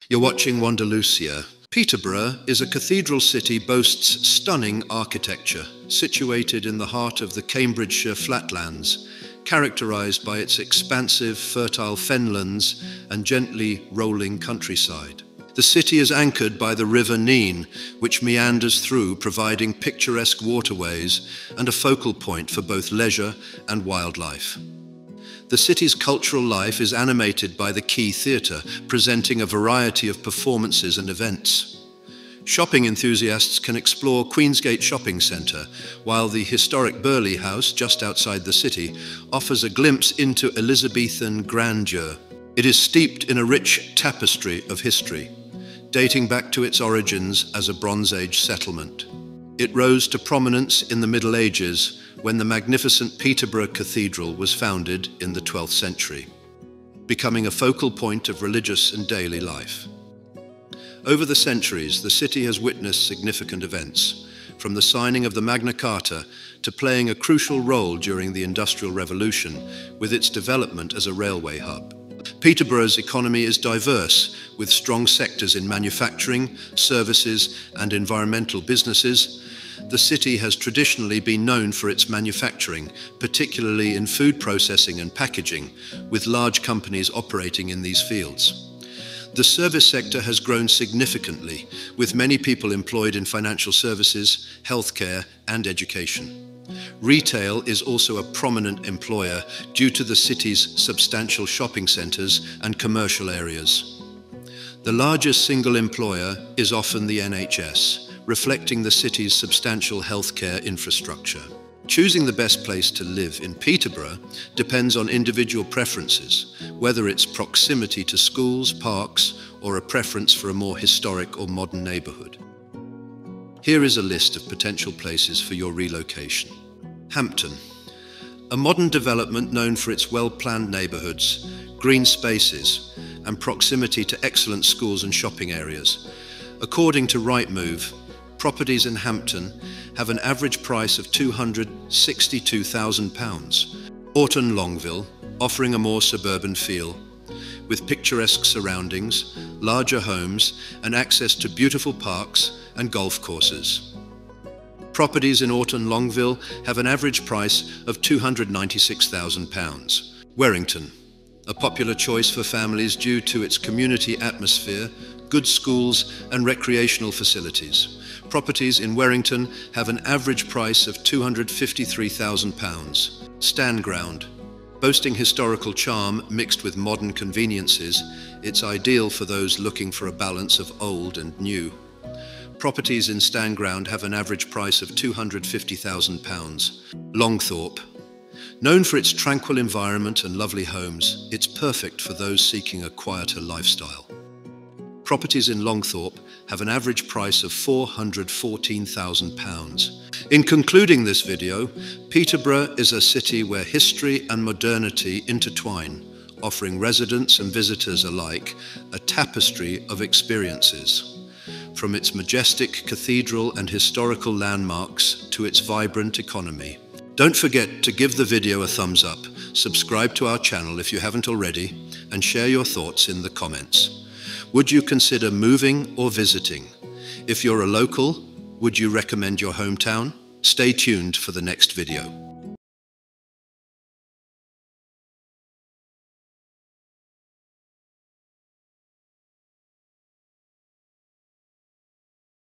You're watching Wanderlusia. Peterborough is a cathedral city, boasts stunning architecture, situated in the heart of the Cambridgeshire flatlands, characterized by its expansive, fertile fenlands and gently rolling countryside. The city is anchored by the River Nene, which meanders through, providing picturesque waterways and a focal point for both leisure and wildlife. The city's cultural life is animated by the Quay Theatre, presenting a variety of performances and events. Shopping enthusiasts can explore Queensgate Shopping Centre, while the historic Burleigh House, just outside the city, offers a glimpse into Elizabethan grandeur. It is steeped in a rich tapestry of history, dating back to its origins as a Bronze Age settlement. It rose to prominence in the Middle Ages, when the magnificent Peterborough Cathedral was founded in the 12th century, becoming a focal point of religious and daily life. Over the centuries, the city has witnessed significant events, from the signing of the Magna Carta to playing a crucial role during the Industrial Revolution with its development as a railway hub. Peterborough's economy is diverse, with strong sectors in manufacturing, services, and environmental businesses. The city has traditionally been known for its manufacturing, particularly in food processing and packaging, with large companies operating in these fields. The service sector has grown significantly, with many people employed in financial services, healthcare, and education. Retail is also a prominent employer due to the city's substantial shopping centres and commercial areas. The largest single employer is often the NHS, reflecting the city's substantial healthcare infrastructure. Choosing the best place to live in Peterborough depends on individual preferences, whether it's proximity to schools, parks, or a preference for a more historic or modern neighbourhood. Here is a list of potential places for your relocation. Hampton, a modern development known for its well-planned neighbourhoods, green spaces, and proximity to excellent schools and shopping areas. According to Rightmove, properties in Hampton have an average price of £262,000. Orton Longville, offering a more suburban feel, with picturesque surroundings, larger homes, and access to beautiful parks and golf courses. Properties in Orton Longville have an average price of £296,000. Werrington, a popular choice for families due to its community atmosphere, good schools, and recreational facilities. Properties in Werrington have an average price of £253,000. Stanground, boasting historical charm mixed with modern conveniences, it's ideal for those looking for a balance of old and new. Properties in Stanground have an average price of £250,000. Longthorpe, known for its tranquil environment and lovely homes, it's perfect for those seeking a quieter lifestyle. Properties in Longthorpe have an average price of £414,000. In concluding this video, Peterborough is a city where history and modernity intertwine, offering residents and visitors alike a tapestry of experiences. From its majestic cathedral and historical landmarks to its vibrant economy. Don't forget to give the video a thumbs up, subscribe to our channel if you haven't already, and share your thoughts in the comments. Would you consider moving or visiting? If you're a local, would you recommend your hometown? Stay tuned for the next video.